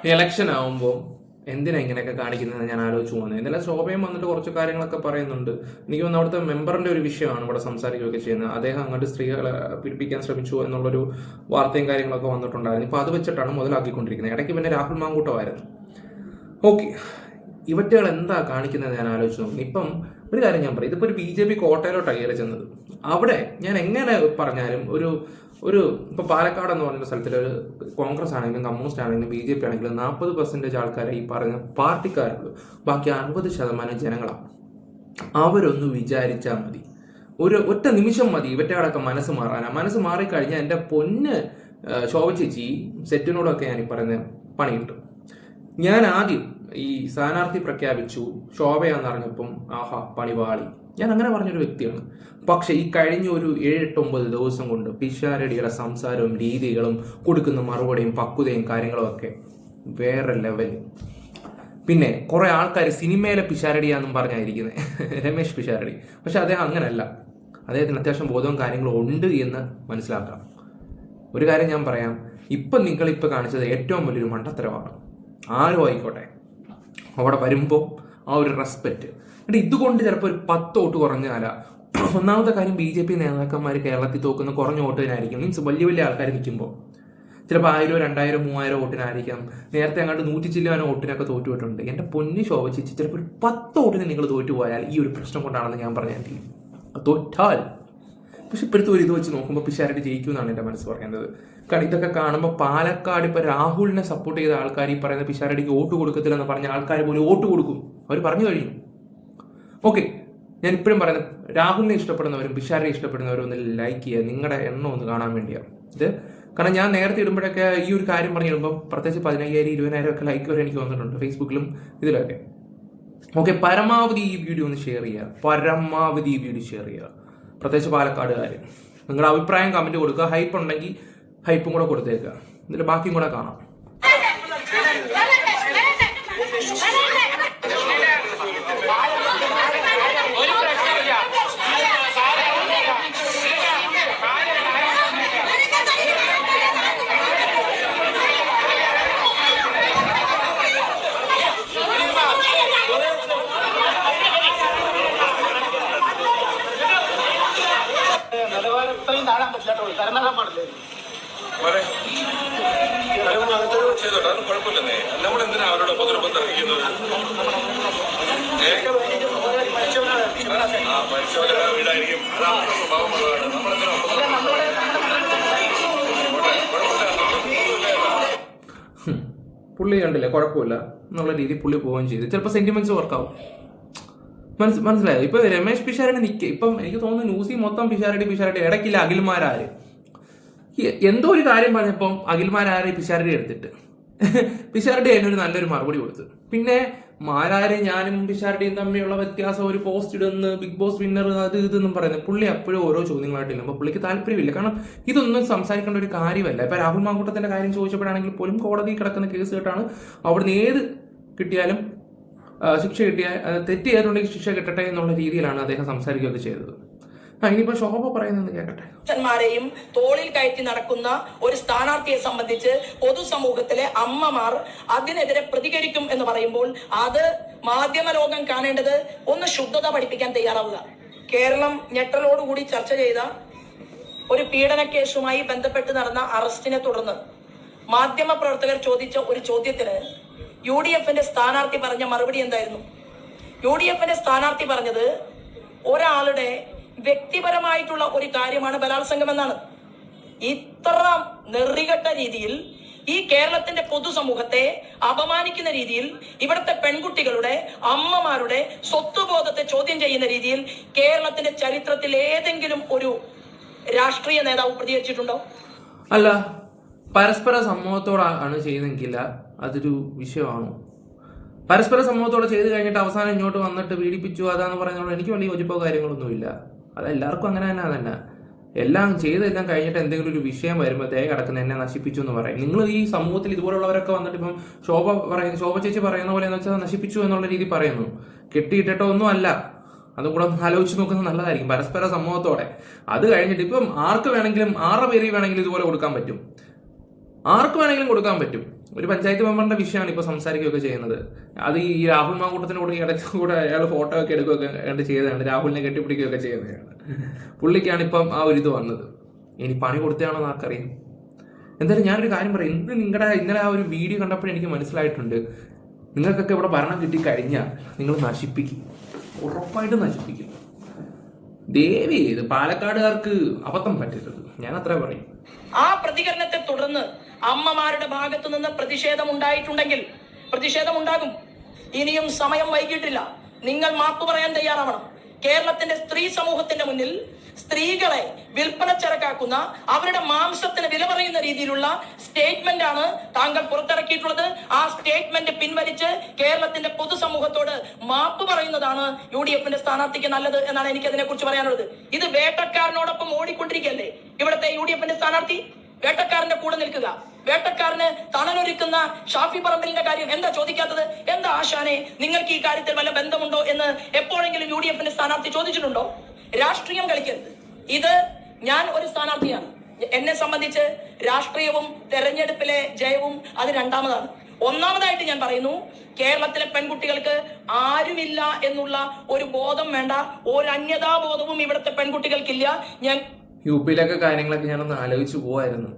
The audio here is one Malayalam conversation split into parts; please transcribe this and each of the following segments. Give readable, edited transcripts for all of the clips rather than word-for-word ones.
ഇലക്ഷൻ ആവുമ്പോൾ എന്തിനാ ഇങ്ങനെയൊക്കെ കാണിക്കുന്നത് ഞാൻ ആലോചിച്ചു പോകുന്നത്. ഇന്നലെ ശോഭയും വന്നിട്ട് കുറച്ച് കാര്യങ്ങളൊക്കെ പറയുന്നുണ്ട്. എനിക്ക് തോന്നുന്നു അവിടുത്തെ മെമ്പറിന്റെ ഒരു വിഷയമാണ് ഇവിടെ സംസാരിക്കുകയൊക്കെ ചെയ്യുന്നത്. അദ്ദേഹം അങ്ങോട്ട് സ്ത്രീകളെ പീഡിപ്പിക്കാൻ ശ്രമിച്ചു എന്നുള്ളൊരു വാർത്തയും കാര്യങ്ങളൊക്കെ വന്നിട്ടുണ്ടായിരുന്നു. ഇപ്പൊ അത് വെച്ചിട്ടാണ് മുതലാക്കിക്കൊണ്ടിരിക്കുന്നത്. ഇടയ്ക്ക് പിന്നെ രാഹുൽ മാങ്കൂട്ടമായിരുന്നു. ഓക്കെ, ഇവറ്റകൾ എന്താ കാണിക്കുന്നത് ഞാൻ ആലോചിച്ചു നോക്കുന്നു. ഇപ്പം ഒരു കാര്യം ഞാൻ പറയും, ഇതിപ്പോ ഒരു BJP കോട്ടയിലോട്ടാണ് കയറി ചെന്നത്. അവിടെ ഞാൻ എങ്ങനെ പറഞ്ഞാലും ഒരു ഇപ്പൊ പാലക്കാട് എന്ന് പറയുന്ന സ്ഥലത്തിൽ ഒരു കോൺഗ്രസ് ആണെങ്കിലും കമ്മ്യൂണിസ്റ്റ് ആണെങ്കിലും BJP ആണെങ്കിലും 40% ആൾക്കാരെ ഈ പറഞ്ഞ പാർട്ടിക്കാരുള്ളൂ. ബാക്കി 60% ജനങ്ങളാണ്. അവരൊന്ന് വിചാരിച്ചാൽ മതി, ഒറ്റ നിമിഷം മതി ഇവറ്റകളൊക്കെ മനസ്സ് മാറാനാ. മനസ്സ് മാറിക്കഴിഞ്ഞാൽ എൻ്റെ പൊന്ന് ശോഭ ചേച്ചി സെറ്റിനോടൊക്കെ ഞാൻ ഈ പറയുന്ന പണി കിട്ടും. ഞാൻ ആദ്യം ഈ സ്ഥാനാർത്ഥി പ്രഖ്യാപിച്ചു ശോഭയാന്നറിഞ്ഞപ്പം ആഹാ പണിവാളി, ഞാൻ അങ്ങനെ പറഞ്ഞൊരു വ്യക്തിയാണ്. പക്ഷെ ഈ കഴിഞ്ഞ ഒരു 7-8-9 ദിവസം കൊണ്ട് പിഷാരടിയുടെ സംസാരവും രീതികളും കൊടുക്കുന്ന മറുപടിയും പക്വതയും കാര്യങ്ങളും ഒക്കെ വേറെ ലെവല്. പിന്നെ കുറെ ആൾക്കാർ സിനിമയിലെ പിഷാരടിയാന്നും പറഞ്ഞായിരിക്കുന്നത് രമേശ് പിഷാരടി. പക്ഷെ അദ്ദേഹം അങ്ങനല്ല, അദ്ദേഹത്തിന് അത്യാവശ്യം ബോധവും കാര്യങ്ങളും ഉണ്ട് എന്ന് മനസ്സിലാക്കാം. ഒരു കാര്യം ഞാൻ പറയാം, ഇപ്പം നിങ്ങളിപ്പോൾ കാണിച്ചത് ഏറ്റവും വലിയൊരു മണ്ടത്തരമാണ്. ആരും ആയിക്കോട്ടെ, അവിടെ വരുമ്പോൾ ആ ഒരു റെസ്പെക്റ്റ്. എന്നിട്ട് ഇതുകൊണ്ട് ചിലപ്പോൾ ഒരു 10 വോട്ട് കുറഞ്ഞാലാ. ഒന്നാമത്തെ കാര്യം, BJP നേതാക്കന്മാർ കേരളത്തിൽ തോക്കുന്ന കുറഞ്ഞ വോട്ടിനായിരിക്കും. മീൻസ് വലിയ വലിയ ആൾക്കാർ നിൽക്കുമ്പോൾ ചിലപ്പോൾ 1000, 2000, 3000 വോട്ടിനായിരിക്കാം. നേരത്തെ അങ്ങോട്ട് 100 ചില്ലാനോ വോട്ടിനൊക്കെ തോറ്റുപോയിട്ടുണ്ട്. എൻ്റെ പൊന്നി ശോഭിച്ചിച്ച് ചിലപ്പോൾ ഒരു 10 വോട്ടിന് നിങ്ങൾ തോറ്റുപോയാൽ ഈ ഒരു പ്രശ്നം കൊണ്ടാണെന്ന് ഞാൻ പറഞ്ഞാൽ തോറ്റാൽ. പക്ഷെ ഇപ്പോഴത്തെ ഒരു ഇത് വെച്ച് നോക്കുമ്പോൾ പിഷാരടി ജയിക്കുമെന്നാണ് എൻ്റെ മനസ്സ് പറയുന്നത്. കാരണം ഇതൊക്കെ കാണുമ്പോൾ പാലക്കാട് ഇപ്പോൾ രാഹുലിനെ സപ്പോർട്ട് ചെയ്ത ആൾക്കാർ ഈ പറയുന്ന പിഷാരടിക്ക് വോട്ട് കൊടുക്കത്തില്ലെന്ന് പറഞ്ഞ ആൾക്കാർ പോലും വോട്ട് കൊടുക്കും. അവർ പറഞ്ഞു കഴിഞ്ഞു. ഓക്കെ, ഞാൻ ഇപ്പോഴും പറയുന്നത്, രാഹുലിനെ ഇഷ്ടപ്പെടുന്നവരും പിഷാരടിയെ ഇഷ്ടപ്പെടുന്നവരും ഒന്ന് ലൈക്ക് ചെയ്യുക, നിങ്ങളുടെ എണ്ണം ഒന്ന് കാണാൻ വേണ്ടിയാണ് ഇത്. കാരണം ഞാൻ നേരത്തെ ഇടുമ്പോഴൊക്കെ ഈ ഒരു കാര്യം പറഞ്ഞിടുമ്പോൾ പ്രത്യേകിച്ച് 15,000, 20,000 ഒക്കെ ലൈക്ക് വരെ എനിക്ക് വന്നിട്ടുണ്ട് ഫേസ്ബുക്കിലും ഇതിലൊക്കെ. ഓക്കെ, പരമാവധി ഈ വീഡിയോ ഒന്ന് ഷെയർ ചെയ്യുക, പരമാവധി ഈ വീഡിയോ ഷെയർ ചെയ്യുക. പ്രത്യേകിച്ച് പാലക്കാടുകാർ നിങ്ങളുടെ അഭിപ്രായം കമന്റ് കൊടുക്കുക. ഹൈപ്പ് ഉണ്ടെങ്കിൽ ഹൈപ്പും കൂടെ കൊടുത്തേക്കുക. ഇതിൽ ബാക്കിയും കൂടെ കാണാം. കുഴപ്പമില്ലെന്നേ, നമ്മളെന്തിനാ അവരോട് ഉപദ്രവം തർക്കിക്കുന്നത്? മരിച്ചവരുടെ വീടായിരിക്കും, അതാണ് സ്വഭാവമുള്ളതാണ്. നമ്മളെന്തിനാ പുള്ളി കണ്ടില്ലേ, കുഴപ്പമില്ല എന്നുള്ള രീതി പുള്ളി പോവുകയും ചെയ്തു. ചിലപ്പോൾ സെന്റിമെന്റ്സ് വർക്കാവും. മനസ്സിലായോ? ഇപ്പൊ രമേശ് പിഷാരടി നിൽക്കുക. ഇപ്പം എനിക്ക് തോന്നുന്നു ന്യൂസിൽ മൊത്തം പിഷാരടി ഇടയ്ക്കില്ല അഖിൽമാരാര് എന്തോ ഒരു കാര്യം പറഞ്ഞപ്പം അഖിൽമാരാര് പിഷാരടി എടുത്തിട്ട് പിഷാരടി അതിനൊരു നല്ലൊരു മറുപടി കൊടുത്തു. പിന്നെ മാരാര് ഞാനും പിഷാരടിയും തമ്മിലുള്ള വ്യത്യാസം ഒരു പോസ്റ്റ് ഇടുന്ന്, ബിഗ് ബോസ് വിന്നർ അത് ഇതെന്നും പറയുന്നത്. പുള്ളി അപ്പോഴും ഓരോ ചോദ്യങ്ങളായിട്ടില്ല. അപ്പൊ പുള്ളിക്ക് താല്പര്യമില്ല. കാരണം ഇതൊന്നും സംസാരിക്കേണ്ട ഒരു കാര്യമല്ല. ഇപ്പൊ രാഹുൽ മാങ്കൂട്ടത്തിന്റെ കാര്യം ചോദിച്ചപ്പോഴാണെങ്കിൽ പോലും കോടതി കിടക്കുന്ന കേസ് കേട്ടാണ് അവിടുന്ന് ഏത് കിട്ടിയാലും ശിക്ഷ കിട്ടിയാൽ തെറ്റ് ചെയ്തിട്ടുണ്ടെങ്കിൽ ശിക്ഷ കിട്ടട്ടെ എന്നുള്ള രീതിയിലാണ് അദ്ദേഹം സംസാരിക്കുകയൊക്കെ ചെയ്തത്. ഇനിയിപ്പോ ശോഭ പറയുന്നത് കേട്ടെ. ും തോളിൽ കയറ്റി നടക്കുന്ന ഒരു സ്ഥാനാർത്ഥിയെ സംബന്ധിച്ച് പൊതുസമൂഹത്തിലെ അമ്മമാർ അതിനെതിരെ പ്രതികരിക്കും എന്ന് പറയുമ്പോൾ അത് മാധ്യമ ലോകം കാണേണ്ടത് ഒന്ന് ശുദ്ധത പഠിപ്പിക്കാൻ തയ്യാറാവുക. കേരളം ഞെട്ടലോടുകൂടി ചർച്ച ചെയ്ത ഒരു പീഡന കേസുമായി ബന്ധപ്പെട്ട് നടന്ന അറസ്റ്റിനെ തുടർന്ന് മാധ്യമ പ്രവർത്തകർ ചോദിച്ച ഒരു ചോദ്യത്തിന് UDFന്റെ സ്ഥാനാർത്ഥി പറഞ്ഞ മറുപടി എന്തായിരുന്നു? UDFന്റെ സ്ഥാനാർത്ഥി പറഞ്ഞത് ഒരാളുടെ വ്യക്തിപരമായിട്ടുള്ള ഒരു കാര്യമാണ് ബലാത്സംഗം എന്നാണ്. ഇത്ര നെറികെട്ട രീതിയിൽ ഈ കേരളത്തിന്റെ പൊതുസമൂഹത്തെ അപമാനിക്കുന്ന രീതിയിൽ, ഇവിടുത്തെ പെൺകുട്ടികളുടെ അമ്മമാരുടെ സ്വത്വബോധത്തെ ചോദ്യം ചെയ്യുന്ന രീതിയിൽ കേരളത്തിന്റെ ചരിത്രത്തിൽ ഏതെങ്കിലും ഒരു രാഷ്ട്രീയ നേതാവ് പ്രതികരിച്ചിട്ടുണ്ടോ? അല്ല, പരസ്പര സമ്മതത്തോടാണ് ചെയ്യുന്നെങ്കിൽ അതൊരു വിഷയമാണോ? പരസ്പര സമൂഹത്തോടെ ചെയ്ത് കഴിഞ്ഞിട്ട് അവസാനം ഇങ്ങോട്ട് വന്നിട്ട് പീഡിപ്പിച്ചു അതാന്ന് പറയുന്നത് എനിക്ക് വലിയ യോജിപ്പോ കാര്യങ്ങളൊന്നുമില്ല. അത് എല്ലാവർക്കും അങ്ങനെ തന്നെ. എല്ലാം ചെയ്തെല്ലാം കഴിഞ്ഞിട്ട് എന്തെങ്കിലും ഒരു വിഷയം വരുമ്പോൾ കിടക്കുന്ന എന്നെ നശിപ്പിച്ചു എന്ന് പറയും. നിങ്ങൾ ഈ സമൂഹത്തിൽ ഇതുപോലുള്ളവരൊക്കെ വന്നിട്ട് ഇപ്പം ശോഭ ചേച്ചി പറയുന്ന പോലെ എന്ന് വെച്ചാൽ നശിപ്പിച്ചു എന്നുള്ള രീതി പറയുന്നു. കെട്ടിയിട്ടോ ഒന്നും അല്ല. അതും കൂടെ ഒന്ന് ആലോചിച്ച് നോക്കുന്നത് നല്ലതായിരിക്കും. പരസ്പര സമൂഹത്തോടെ അത് കഴിഞ്ഞിട്ട് ഇപ്പം ആർക്ക് വേണമെങ്കിലും 6 പേര് വേണമെങ്കിലും ഇതുപോലെ കൊടുക്കാൻ പറ്റും. ആർക്ക് വേണമെങ്കിലും കൊടുക്കാൻ പറ്റും. ഒരു പഞ്ചായത്ത് മെമ്പറിന്റെ വിഷയമാണ് ഇപ്പോൾ സംസാരിക്കുകയൊക്കെ ചെയ്യുന്നത്. അത് ഈ രാഹുൽ മാങ്കൂട്ടത്തിന് കൂടെ ഇടയ്ക്ക് കൂടെ അയാൾ ഫോട്ടോ ഒക്കെ എടുക്കുകയൊക്കെ കണ്ട് ചെയ്തതാണ്. രാഹുലിനെ കെട്ടിപ്പിടിക്കുകയൊക്കെ ചെയ്യുന്നതാണ്. പുള്ളിക്കാണ് ഇപ്പം ആ ഒരു ഇത് വന്നത്. ഇനി പണി കൊടുത്തതാണോ എന്ന് ആർക്കറിയാം. എന്തായാലും ഞാനൊരു കാര്യം പറയാം. ഇന്നലെ ആ ഒരു വീഡിയോ കണ്ടപ്പോഴും എനിക്ക് മനസ്സിലായിട്ടുണ്ട്, നിങ്ങൾക്കൊക്കെ ഇവിടെ ഭരണം കിട്ടിക്കഴിഞ്ഞാൽ നിങ്ങൾ നശിപ്പിക്കും, ഉറപ്പായിട്ടും നശിപ്പിക്കും. ദേവി ഇത് പാലക്കാടുകാർക്ക് അബദ്ധം പറ്റരുത്, ഞാൻ അത്ര പറയും. ആ പ്രതികരണത്തെ തുടർന്ന് അമ്മമാരുടെ ഭാഗത്തു നിന്ന് പ്രതിഷേധം ഉണ്ടായിട്ടുണ്ടെങ്കിൽ പ്രതിഷേധം ഉണ്ടാകും. ഇനിയും സമയം വൈകിട്ടില്ല. നിങ്ങൾ മാപ്പ് പറയാൻ തയ്യാറാവണം. കേരളത്തിന്റെ സ്ത്രീ സമൂഹത്തിന്റെ മുന്നിൽ സ്ത്രീകളെ വിൽപ്പനച്ചരക്കാക്കുന്ന, അവരുടെ മാംസത്തിന് വില പറയുന്ന രീതിയിലുള്ള സ്റ്റേറ്റ്മെന്റ് ആണ് താങ്കൾ പുറത്തിറക്കിയിട്ടുള്ളത്. ആ സ്റ്റേറ്റ്മെന്റ് പിൻവലിച്ച് കേരളത്തിന്റെ പൊതുസമൂഹത്തോട് മാപ്പ് പറയുന്നതാണ് UDF-ന്റെ സ്ഥാനാർത്ഥിക്ക് നല്ലത് എന്നാണ് എനിക്ക് അതിനെ കുറിച്ച് പറയാനുള്ളത്. ഇത് വേട്ടക്കാരനോടൊപ്പം ഓടിക്കൊണ്ടിരിക്കുകയല്ലേ ഇവിടുത്തെ UDF-ന്റെ സ്ഥാനാർത്ഥി. വേട്ടക്കാരന്റെ കൂടെ നിൽക്കുക. വേട്ടക്കാരന് തണലൊരുക്കുന്ന ഷാഫി പറമ്പലിന്റെ കാര്യം എന്താ ചോദിക്കാത്തത്? എന്താ ആശാനെ, നിങ്ങൾക്ക് ഈ കാര്യത്തിൽ വല്ല ബന്ധമുണ്ടോ എന്ന് എപ്പോഴെങ്കിലും UDF-ന്റെ സ്ഥാനാർത്ഥി ചോദിച്ചിട്ടുണ്ടോ? രാഷ്ട്രീയം കളിക്കരുത്. ഇത് ഞാൻ ഒരു സ്ഥാനാർത്ഥിയാണ്. എന്നെ സംബന്ധിച്ച് രാഷ്ട്രീയവും തെരഞ്ഞെടുപ്പിലെ ജയവും അത് രണ്ടാമതാണ്. ഒന്നാമതായിട്ട് ഞാൻ പറയുന്നു, കേരളത്തിലെ പെൺകുട്ടികൾക്ക് ആരുമില്ല എന്നുള്ള ഒരു ബോധം വേണ്ട. ഒരു അന്യതാബോധവും ഇവിടുത്തെ പെൺകുട്ടികൾക്കില്ല. ഞാൻ UP-യിലൊക്കെ കാര്യങ്ങളൊക്കെ ഞാനൊന്ന് ആലോചിച്ച് പോവായിരുന്നു.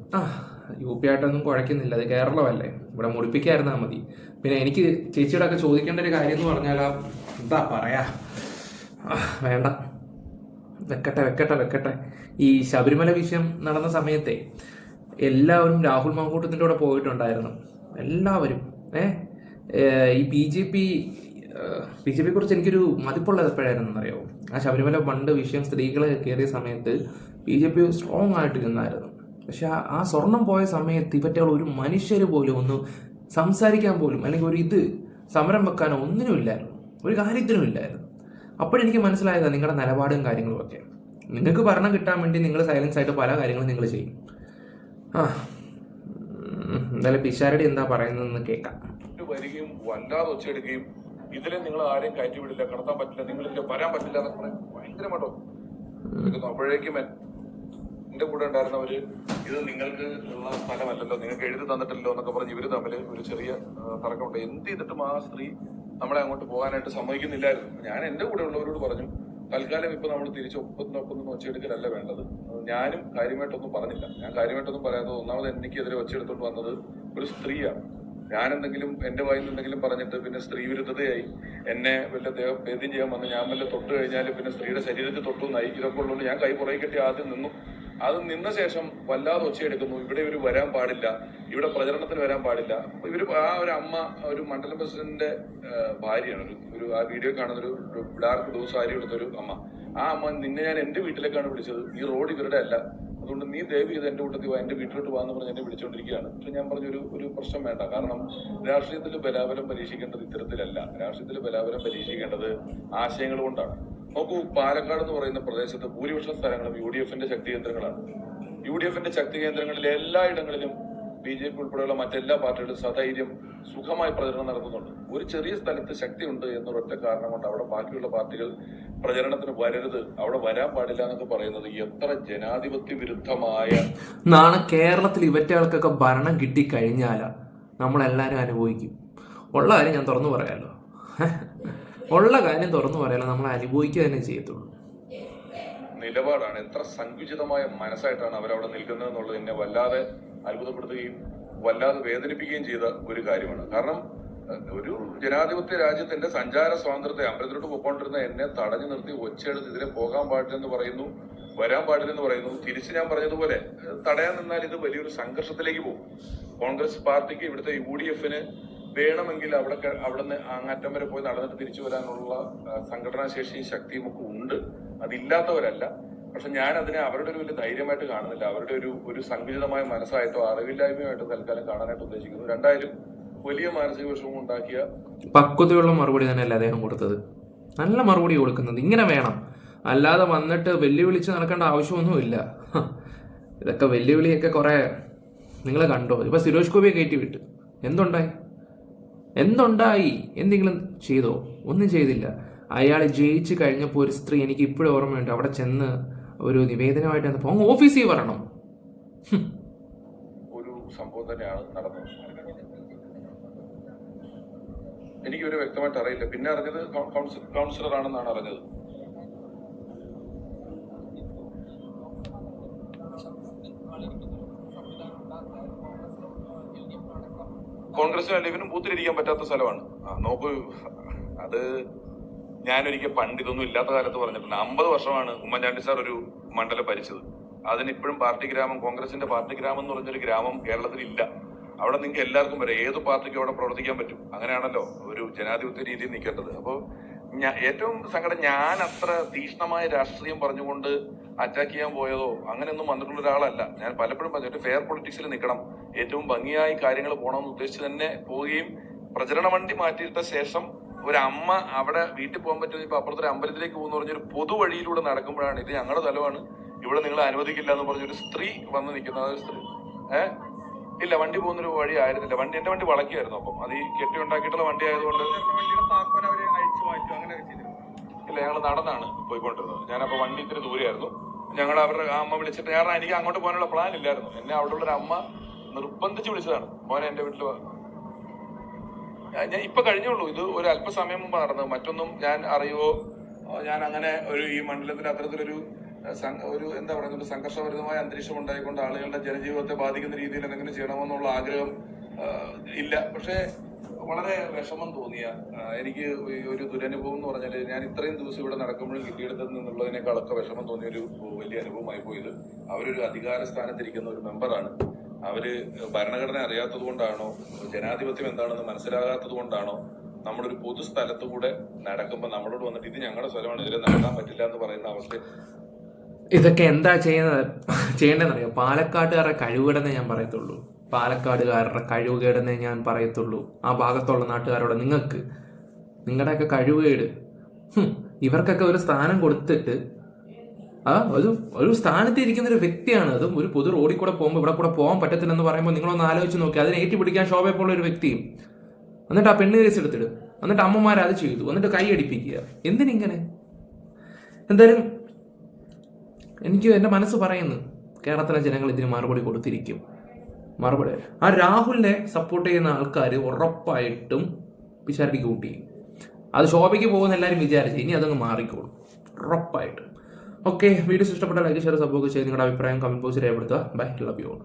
UP ആയിട്ടൊന്നും കുഴക്കുന്നില്ല, അത് കേരളമല്ലേ, ഇവിടെ മുടിപ്പിക്കായിരുന്നാൽ മതി. പിന്നെ എനിക്ക് ചേച്ചിയുടെ ഒക്കെ ചോദിക്കേണ്ട ഒരു കാര്യം എന്ന് പറഞ്ഞാൽ എന്താ പറയാ, വേണ്ട, വെക്കട്ടെ. ഈ ശബരിമല വിഷയം നടന്ന സമയത്തെ എല്ലാവരും രാഹുൽ മാങ്കൂട്ടത്തിൻ്റെ കൂടെ പോയിട്ടുണ്ടായിരുന്നു. എല്ലാവരും ഈ BJP കുറിച്ച് എനിക്കൊരു മതിപ്പുള്ളത് എപ്പോഴായിരുന്നു അറിയാമോ? ആ ശബരിമല പണ്ട് വിഷയം സ്ത്രീകളെ കയറിയ സമയത്ത് BJP സ്ട്രോങ് ആയിട്ട് നിന്നായിരുന്നു. പക്ഷെ ആ സ്വർണം പോയ സമയത്ത് ഇവറ്റകൾ ഒരു മനുഷ്യർ പോലും ഒന്ന് സംസാരിക്കാൻ പോലും അല്ലെങ്കിൽ ഒരു ഇത് സമരം വെക്കാനോ ഒന്നിനും ഇല്ലായിരുന്നു, ഒരു കാര്യത്തിനും ഇല്ലായിരുന്നു. അപ്പോഴെനിക്ക് മനസ്സിലായതാണ് നിങ്ങളുടെ നിലപാടും കാര്യങ്ങളും ഒക്കെ. നിങ്ങൾക്ക് ഭരണം കിട്ടാൻ വേണ്ടി നിങ്ങൾ സൈലൻസ് ആയിട്ട് പല കാര്യങ്ങളും നിങ്ങൾ ചെയ്യും. എന്തായാലും പിഷാരടി എന്താ പറയുന്നതെന്ന് കേൾക്കാം. വരികയും വല്ലാതെ ഒച്ചയെടുക്കുകയും ഇതിലെ നിങ്ങൾ ആരെയും കയറ്റിവിടില്ല, കടത്താൻ പറ്റില്ല, നിങ്ങൾക്ക് വരാൻ പറ്റില്ല എന്നൊക്കെ പറയാൻ ഭയങ്കരമായിട്ടോ എടുക്കുന്നു. അപ്പോഴേക്കും എന്റെ കൂടെ ഉണ്ടായിരുന്നവര് ഇത് നിങ്ങൾക്ക് ഉള്ള സ്ഥലമല്ലല്ലോ, നിങ്ങൾക്ക് എഴുതി തന്നിട്ടില്ലല്ലോ എന്നൊക്കെ പറഞ്ഞ് ഇവര് തമ്മിൽ ഒരു ചെറിയ തർക്കമുണ്ട്. എന്ത് ചെയ്തിട്ടും ആ സ്ത്രീ നമ്മളെ അങ്ങോട്ട് പോകാനായിട്ട് സമ്മതിക്കുന്നില്ലായിരുന്നു. ഞാൻ എന്റെ കൂടെ ഉള്ളവരോട് പറഞ്ഞു, തൽക്കാലം ഇപ്പൊ നമ്മൾ തിരിച്ച് ഒപ്പത്തിനൊപ്പം ഒച്ചയെടുക്കലല്ല വേണ്ടത്. ഞാനും കാര്യമായിട്ടൊന്നും പറഞ്ഞില്ല. ഞാൻ കാര്യമായിട്ടൊന്നും പറയാത്തത്, ഒന്നാമത് എനിക്കെതിരെ ഒച്ചയെടുത്തോണ്ട് വന്നത് ഒരു സ്ത്രീയാണ്. ഞാൻ എന്തെങ്കിലും എന്റെ വായിൽ എന്തെങ്കിലും പറഞ്ഞിട്ട് പിന്നെ സ്ത്രീ വിരുദ്ധതയായി എന്നെ വല്ല ഭേദ്യം ചെയ്യാൻ വന്ന് ഞാൻ വല്ല തൊട്ട് കഴിഞ്ഞാൽ പിന്നെ സ്ത്രീയുടെ ശരീരത്തിൽ തൊട്ടു നയി ഇതൊക്കെ ഉള്ളതുകൊണ്ട് ഞാൻ കൈ പുറകെ കെട്ടി ആദ്യം നിന്നു. അത് നിന്ന ശേഷം വല്ലാതെ ഒച്ചയെടുക്കുന്നു, ഇവിടെ ഇവർ വരാൻ പാടില്ല, ഇവിടെ പ്രചരണത്തിന് വരാൻ പാടില്ല. അപ്പൊ ഇവര് ആ ഒരു അമ്മ ഒരു മണ്ഡലം പ്രസിഡന്റിന്റെ ഭാര്യയാണ്, ഒരു ആ വീഡിയോ കാണുന്ന ഒരു ഡാർക്ക് ബ്ലൂ സാരി എടുത്തൊരു അമ്മ. ആ അമ്മ, നിന്നെ ഞാൻ എന്റെ വീട്ടിലേക്കാണ് വിളിച്ചത്, ഈ റോഡ് ഇവരുടെ അല്ല, അതുകൊണ്ട് നീ ദയവ് ചെയ്ത് എന്റെ കൂട്ടത്തിൽ എന്റെ വീട്ടിലോട്ട് പോകാന്ന് പറഞ്ഞ് എന്നെ വിളിച്ചുകൊണ്ടിരിക്കുകയാണ്. പക്ഷെ ഞാൻ ഒരു പ്രശ്നം വേണ്ട, കാരണം രാഷ്ട്രീയത്തിൽ ബലാബലം പരീക്ഷിക്കേണ്ടത് ഇത്തരത്തിലല്ല. രാഷ്ട്രീയത്തിൽ ബലാബലം പരീക്ഷിക്കേണ്ടത് ആശയങ്ങൾ കൊണ്ടാണ്. നോക്കൂ, പാലക്കാട് എന്ന് പറയുന്ന പ്രദേശത്ത് ഭൂരിപക്ഷം സ്ഥലങ്ങളും UDF-ന്റെ ശക്തി കേന്ദ്രങ്ങളാണ്. UDF-ന്റെ ശക്തി കേന്ദ്രങ്ങളിലെ എല്ലായിടങ്ങളിലും BJP ഉൾപ്പെടെയുള്ള മറ്റെല്ലാ പാർട്ടികളും സധൈര്യം സുഖമായി പ്രചരണം നടത്തുന്നുണ്ട്. ഒരു ചെറിയ സ്ഥലത്ത് ശക്തിയുണ്ട് എന്നൊരൊറ്റ കാരണം കൊണ്ട് അവിടെ ബാക്കിയുള്ള പാർട്ടികൾ പ്രചരണത്തിന് വരരുത്, അവിടെ വരാൻ പാടില്ല എന്നൊക്കെ പറയുന്നത് എത്ര ജനാധിപത്യ വിരുദ്ധമായ കേരളത്തിൽ ഇവറ്റകൾക്കൊക്കെ ഭരണം കിട്ടിക്കഴിഞ്ഞാൽ നമ്മളെല്ലാവരും അനുഭവിക്കും. ഉള്ള കാര്യം ഞാൻ തുറന്നു പറയാലോ, നമ്മൾ അനുഭവിക്കുക തന്നെ ചെയ്യത്തുള്ളൂ. നിലപാടാണ്. എത്ര സങ്കുചിതമായ മനസ്സായിട്ടാണ് അവരവിടെ നിൽക്കുന്നത് എന്നുള്ളത് എന്നെ വല്ലാതെ അത്ഭുതപ്പെടുത്തുകയും വല്ലാതെ വേദനിപ്പിക്കുകയും ചെയ്ത ഒരു കാര്യമാണ്. കാരണം ഒരു ജനാധിപത്യ രാജ്യത്തിന്റെ സഞ്ചാര സ്വാതന്ത്ര്യത്തെ അമ്പലത്തിലോട്ട് പോയിക്കൊണ്ടിരുന്ന എന്നെ തടഞ്ഞു നിർത്തി ഒച്ചയെടുത്ത് ഇതിലെ പോകാൻ പാടില്ലെന്ന് പറയുന്നു, വരാൻ പാടില്ലെന്ന് പറയുന്നു. തിരിച്ച് ഞാൻ പറഞ്ഞതുപോലെ തടയാൻ നിന്നാൽ ഇത് വലിയൊരു സംഘർഷത്തിലേക്ക് പോകും. കോൺഗ്രസ് പാർട്ടിക്ക്, ഇവിടുത്തെ UDF-ന് വേണമെങ്കിൽ അവിടുന്ന് അങ്ങറ്റം വരെ പോയി നടന്നിട്ട് തിരിച്ചു വരാനുള്ള സംഘടനാ ശേഷിയും ശക്തിയും ഒക്കെ ഉണ്ട്, അതില്ലാത്തവരല്ല. പക്ഷെ ഞാൻ അതിനെ അവരുടെ ഒരു വലിയ ധൈര്യമായിട്ട് കാണുന്നില്ല, അവരുടെ ഒരു സങ്കുചിതമായ മനസ്സായിട്ടോ അറിവില്ലായ്മയായിട്ടോ തൽക്കാലം കാണാനായിട്ട് ഉദ്ദേശിക്കുന്നു. രണ്ടായാലും വലിയ മാനസിക വിഷമം ഉണ്ടാക്കിയ പക്വതയുള്ള മറുപടി തന്നെയല്ലേ അദ്ദേഹം കൊടുത്തത്. നല്ല മറുപടി കൊടുക്കുന്നത്. ഇങ്ങനെ വേണം, അല്ലാതെ വന്നിട്ട് വെല്ലുവിളിച്ച് നടക്കേണ്ട ആവശ്യമൊന്നുമില്ല. ഇതൊക്കെ വെല്ലുവിളിയൊക്കെ കുറെ നിങ്ങൾ കണ്ടോ? ഇപ്പൊ സുരേഷ് ഗോപിയെ കയറ്റി വിട്ട് എന്തുണ്ടായി? എന്തെങ്കിലും ചെയ്തോ? ഒന്നും ചെയ്തില്ല. അയാൾ ജയിച്ചു കഴിഞ്ഞപ്പോൾ ഒരു സ്ത്രീ, എനിക്ക് ഇപ്പോഴും ഓർമ്മയുണ്ട്, അവിടെ ചെന്ന് ഒരു നിവേദനമായിട്ട് വന്നപ്പോൾ അങ്ങ് ഓഫീസിൽ വരണം. ഒരു സംഭവം തന്നെയാണ് നടന്നത്. എനിക്കൊരു വ്യക്തമായിട്ട് അറിയില്ല. പിന്നെ അറിഞ്ഞത് കൗൺസിലർ ആണെന്നാണ് അറിഞ്ഞത്. കോൺഗ്രസിനും അല്ലെങ്കിലും ബൂത്തിലിരിക്കാൻ പറ്റാത്ത സ്ഥലമാണ്. നോക്കൂ, അത് ഞാനൊരിക്കൽ പണ്ട് ഇതൊന്നും ഇല്ലാത്ത കാലത്ത് പറഞ്ഞിട്ടുണ്ട്. 50 വർഷമാണ് ഉമ്മൻചാണ്ടി സാർ ഒരു മണ്ഡലം ഭരിച്ചത്. അതിനിപ്പോഴും പാർട്ടി ഗ്രാമം, കോൺഗ്രസിന്റെ പാർട്ടി ഗ്രാമം എന്ന് പറഞ്ഞൊരു ഗ്രാമം കേരളത്തിൽ ഇല്ല. അവിടെ നിങ്ങൾക്ക് എല്ലാവർക്കും വരെ ഏത് പാർട്ടിക്കും അവിടെ പ്രവർത്തിക്കാൻ പറ്റും. അങ്ങനെയാണല്ലോ ഒരു ജനാധിപത്യ രീതിയിൽ നിൽക്കേണ്ടത്. അപ്പോൾ ഏറ്റവും സങ്കടം, ഞാൻ അത്ര തീക്ഷ്ണമായ രാഷ്ട്രീയം പറഞ്ഞുകൊണ്ട് അറ്റാക്ക് ചെയ്യാൻ പോയതോ അങ്ങനെയൊന്നും വന്നിട്ടുള്ള ഒരാളല്ല. ഞാൻ പലപ്പോഴും പറഞ്ഞു ഫെയർ പൊളിറ്റിക്സിൽ നിൽക്കണം, ഏറ്റവും ഭംഗിയായി കാര്യങ്ങൾ പോകണമെന്ന് ഉദ്ദേശിച്ച് തന്നെ പോവുകയും പ്രചരണ വണ്ടി മാറ്റിയിട്ട ശേഷം ഒരമ്മ അവിടെ വീട്ടിൽ പോകാൻ പറ്റുന്ന ഇപ്പൊ അപ്പുറത്തൊരു അമ്പലത്തിലേക്ക് പോകുന്ന പറഞ്ഞൊരു പൊതുവഴിയിലൂടെ നടക്കുമ്പോഴാണ് ഇത് ഞങ്ങളുടെ സ്ഥലമാണ്, ഇവിടെ നിങ്ങൾ അനുവദിക്കില്ല എന്ന് പറഞ്ഞൊരു സ്ത്രീ വന്ന് നിൽക്കുന്ന ഒരു സ്ത്രീ. ഇല്ല, വണ്ടി പോകുന്നൊരു വഴി ആയിരുന്നില്ല. എന്റെ വണ്ടി വളക്കിയായിരുന്നു. അപ്പം അത് ഈ കെട്ടി ഉണ്ടാക്കിയിട്ടുള്ള വണ്ടി ആയതുകൊണ്ട് ഇല്ല, ഞങ്ങൾ നടന്നാണ് പോയിക്കൊണ്ടിരുന്നത്. ഞാനപ്പോ വണ്ടി ഇത്തിരി ദൂരെയായിരുന്നു. ഞങ്ങൾ അവരുടെ അമ്മ വിളിച്ചിട്ട്, കാരണം എനിക്ക് അങ്ങോട്ട് പോകാനുള്ള പ്ലാൻ ഇല്ലായിരുന്നു. എന്നെ അവിടെ ഉള്ളൊരു അമ്മ നിർബന്ധിച്ച് വിളിച്ചതാണ്, മോനെ എന്റെ വീട്ടിൽ വാ. ഞാൻ ഇപ്പൊ കഴിഞ്ഞുള്ളൂ, ഇത് ഒരു അല്പസമയം മുമ്പ് നടന്നത്. മറ്റൊന്നും ഞാൻ അറിയുവോ, ഞാൻ അങ്ങനെ ഒരു ഈ മണ്ഡലത്തിൽ അത്തരത്തിലൊരു എന്താ പറയുന്നത് സംഘർഷപരിതമായ അന്തരീക്ഷം ഉണ്ടായിക്കൊണ്ട് ആളുകളുടെ ജനജീവിതത്തെ ബാധിക്കുന്ന രീതിയിൽ എന്തെങ്കിലും ചെയ്യണമെന്നുള്ള ആഗ്രഹം ഇല്ല. പക്ഷേ വളരെ വിഷമം തോന്നിയ എനിക്ക് ഒരു ദുരനുഭവം എന്ന് പറഞ്ഞാൽ, ഞാൻ ഇത്രയും ദിവസം ഇവിടെ നടക്കുമ്പോഴും കിട്ടിയെടുത്തത് നിന്നുള്ളതിനേക്കാളൊക്കെ വിഷമം തോന്നിയ ഒരു വലിയ അനുഭവമായി പോയത്. അവരൊരു അധികാര സ്ഥാനത്തിരിക്കുന്ന ഒരു മെമ്പറാണ്. അവര് ഭരണഘടന അറിയാത്തത് കൊണ്ടാണോ, ജനാധിപത്യം എന്താണെന്ന് മനസ്സിലാകാത്തത് കൊണ്ടാണോ, നമ്മളൊരു പൊതു സ്ഥലത്ത് കൂടെ നടക്കുമ്പോൾ നമ്മളോട് വന്നിട്ട് ഇത് ഞങ്ങളുടെ സ്ഥലമാണ്, ഇതിൽ നടക്കാൻ പറ്റില്ല എന്ന് പറയുന്ന അവസ്ഥ. ഇതൊക്കെ എന്താ ചെയ്യേണ്ടതെന്നറിയാം. പാലക്കാട്ടുകാരുടെ കഴിവുകേടെന്നേ ഞാൻ പറയത്തുള്ളൂ. പാലക്കാടുകാരുടെ കഴിവുകേടെന്നേ ഞാൻ പറയത്തുള്ളൂ. ആ ഭാഗത്തുള്ള നാട്ടുകാരോട് നിങ്ങളുടെയൊക്കെ കഴിവുകേട്. ഇവർക്കൊക്കെ ഒരു സ്ഥാനം കൊടുത്തിട്ട് ഒരു സ്ഥാനത്ത് ഇരിക്കുന്ന ഒരു വ്യക്തിയാണ്. അതും ഒരു പൊതു റോഡിൽ കൂടെ പോകുമ്പോൾ ഇവിടെ കൂടെ പോകാൻ പറ്റത്തില്ലെന്ന് പറയുമ്പോൾ നിങ്ങളൊന്ന് ആലോചിച്ച് നോക്കി. അതിനെ ഏറ്റുപിടിക്കാൻ ശോഭയപ്പോഴുള്ള ഒരു വ്യക്തിയും, എന്നിട്ട് ആ പെണ്ണ് കേസ് എടുത്തിടും, എന്നിട്ട് അമ്മമാരെ അത് ചെയ്തു, എന്നിട്ട് കൈ അടിപ്പിക്കുക. എന്തിനിങ്ങനെ? എന്തായാലും എനിക്ക് എൻ്റെ മനസ്സ് പറയുന്നു, കേരളത്തിലെ ജനങ്ങൾ ഇതിന് മറുപടി കൊടുത്തിരിക്കും. മറുപടി ആ രാഹുലിനെ സപ്പോർട്ട് ചെയ്യുന്ന ആൾക്കാർ ഉറപ്പായിട്ടും പിഷാരടിക്ക് വോട്ട് ചെയ്യും. അത് ശോഭയ്ക്ക് പോകുന്ന എല്ലാവരും വിചാരിച്ചു, ഇനി അതങ്ങ് മാറിക്കോളും ഉറപ്പായിട്ടും. ഓക്കെ, വീഡിയോസ് ഇഷ്ടപ്പെട്ട ലൈക്ക്, ഷെയർ, സബ്സ്ക്രൈബ് ചെയ്ത് നിങ്ങളുടെ അഭിപ്രായം കമന്റ് ബോക്സിൽ രേഖപ്പെടുത്തുക. Bye, love you all.